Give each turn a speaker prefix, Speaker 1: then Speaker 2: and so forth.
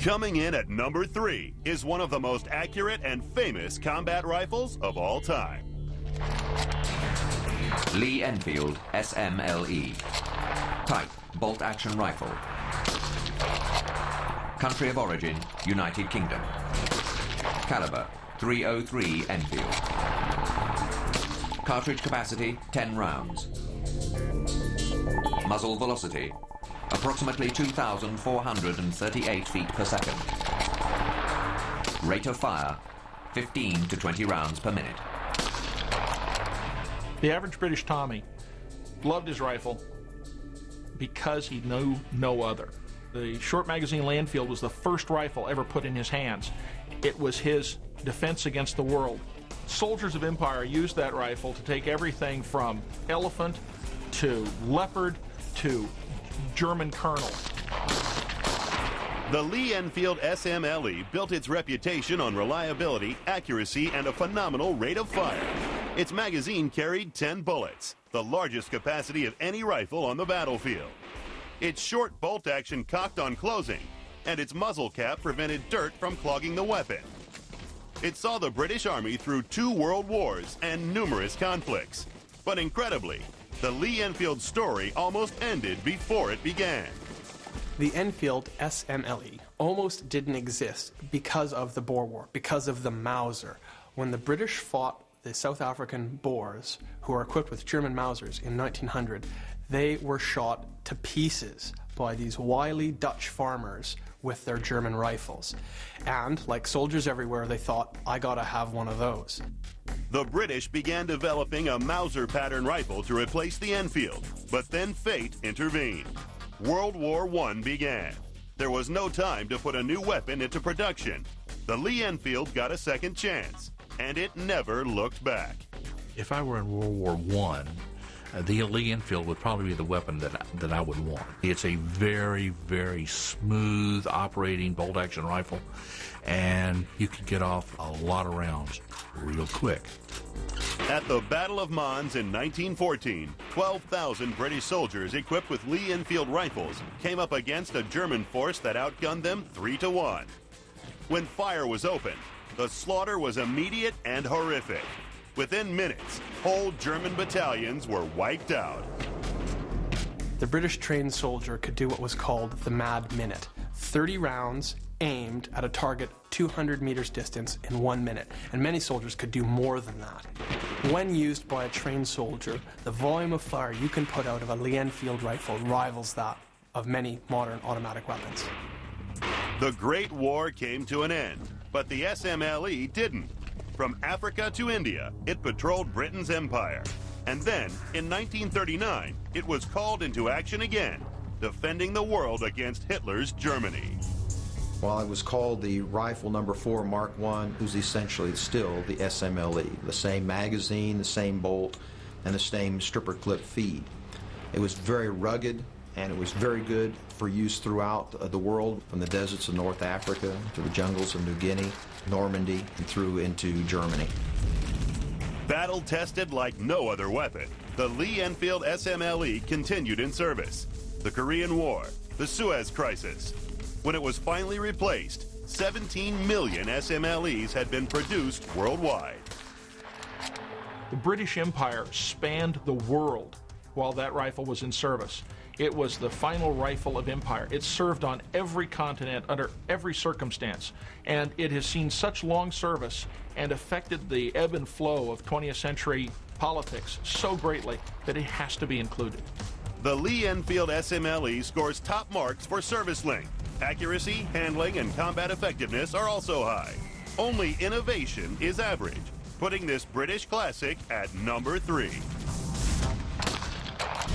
Speaker 1: Coming in at number 3 is one of the most accurate and famous combat rifles of all time.
Speaker 2: Lee Enfield SMLE. Type, bolt-action rifle. Country of origin, United Kingdom. Caliber, .303 Enfield. Cartridge capacity, 10 rounds. Muzzle velocity, approximately 2,438 feet per second. Rate of fire, 15 to 20 rounds per minute.
Speaker 3: The average British Tommy loved his rifle because he knew no other. The short magazine Enfield was the first rifle ever put in his hands. It was his defense against the world. Soldiers of Empire used that rifle to take everything from elephant to leopard to German colonel.
Speaker 1: The Lee Enfield SMLE built its reputation on reliability, accuracy, and a phenomenal rate of fire. Its magazine carried 10 bullets, the largest capacity of any rifle on the battlefield. Its short bolt action cocked on closing, and its muzzle cap prevented dirt from clogging the weapon. It saw the British Army through 2 world wars and numerous conflicts. But incredibly, the Lee Enfield story almost ended before it began.
Speaker 4: The Enfield SMLE almost didn't exist because of the Boer War, because of the Mauser. When the British fought the South African Boers, who were equipped with German Mausers in 1900, they were shot to pieces by these wily Dutch farmers with their German rifles. And, like soldiers everywhere, they thought, I gotta have one of those.
Speaker 1: The British began developing a Mauser pattern rifle to replace the Enfield, but then fate intervened. World War I began. There was no time to put a new weapon into production. The Lee Enfield got a second chance, and it never looked back.
Speaker 5: If I were in World War I, the Lee Enfield would probably be the weapon that I would want. It's a very, very smooth operating bolt-action rifle, and you can get off a lot of rounds real quick.
Speaker 1: At the Battle of Mons in 1914, 12,000 British soldiers equipped with Lee Enfield rifles came up against a German force that outgunned them 3-1. When fire was opened, the slaughter was immediate and horrific. Within minutes, whole German battalions were wiped out.
Speaker 4: The British trained soldier could do what was called the Mad Minute. 30 rounds aimed at a target 200 meters distance in 1 minute, and many soldiers could do more than that. When used by a trained soldier, the volume of fire you can put out of a Lee Enfield rifle rivals that of many modern automatic weapons.
Speaker 1: The Great War came to an end, but the SMLE didn't. From Africa to India, it patrolled Britain's empire. And then, in 1939, it was called into action again, defending the world against Hitler's Germany.
Speaker 6: While it was called the Rifle No. 4 Mark I, it was essentially still the SMLE, the same magazine, the same bolt, and the same stripper clip feed. It was very rugged, and it was very good for use throughout the world, from the deserts of North Africa to the jungles of New Guinea, Normandy, and through into Germany.
Speaker 1: Battle-tested like no other weapon, the Lee Enfield SMLE continued in service. The Korean War, the Suez Crisis. When it was finally replaced, 17 million SMLEs had been produced worldwide.
Speaker 3: The British Empire spanned the world while that rifle was in service. It was the final rifle of empire. It served on every continent under every circumstance, and it has seen such long service and affected the ebb and flow of 20th century politics so greatly that it has to be included.
Speaker 1: The Lee Enfield SMLE scores top marks for service length. Accuracy, handling, and combat effectiveness are also high. Only innovation is average, putting this British classic at number 3.